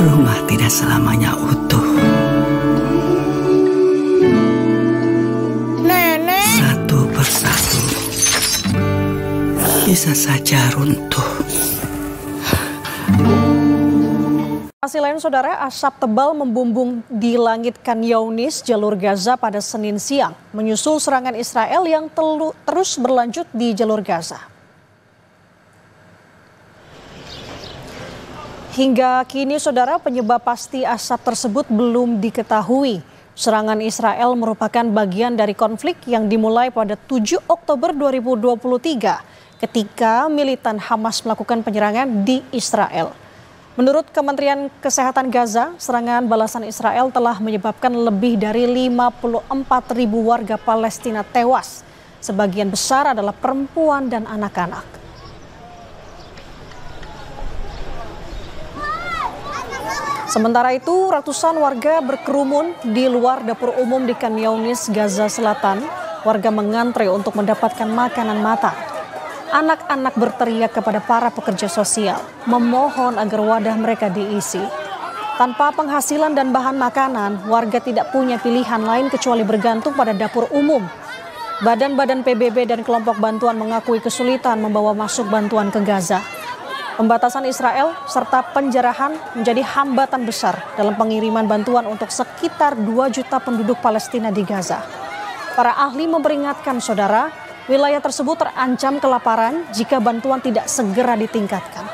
Rumah tidak selamanya utuh. Nenek. Satu persatu bisa saja runtuh. Masih lain saudara, asap tebal membumbung di langit Khan Younis, jalur Gaza pada Senin siang, menyusul serangan Israel yang terus berlanjut di jalur Gaza. Hingga kini saudara, penyebab pasti asap tersebut belum diketahui. Serangan Israel merupakan bagian dari konflik yang dimulai pada 7 Oktober 2023 ketika militan Hamas melakukan penyerangan di Israel. Menurut Kementerian Kesehatan Gaza, serangan balasan Israel telah menyebabkan lebih dari 54.000 warga Palestina tewas. Sebagian besar adalah perempuan dan anak-anak. Sementara itu, ratusan warga berkerumun di luar dapur umum di Khan Younis, Gaza Selatan. Warga mengantre untuk mendapatkan makanan matang. Anak-anak berteriak kepada para pekerja sosial, memohon agar wadah mereka diisi. Tanpa penghasilan dan bahan makanan, warga tidak punya pilihan lain kecuali bergantung pada dapur umum. Badan-badan PBB dan kelompok bantuan mengakui kesulitan membawa masuk bantuan ke Gaza. Pembatasan Israel serta penjarahan menjadi hambatan besar dalam pengiriman bantuan untuk sekitar 2 juta penduduk Palestina di Gaza. Para ahli memperingatkan saudara, wilayah tersebut terancam kelaparan jika bantuan tidak segera ditingkatkan.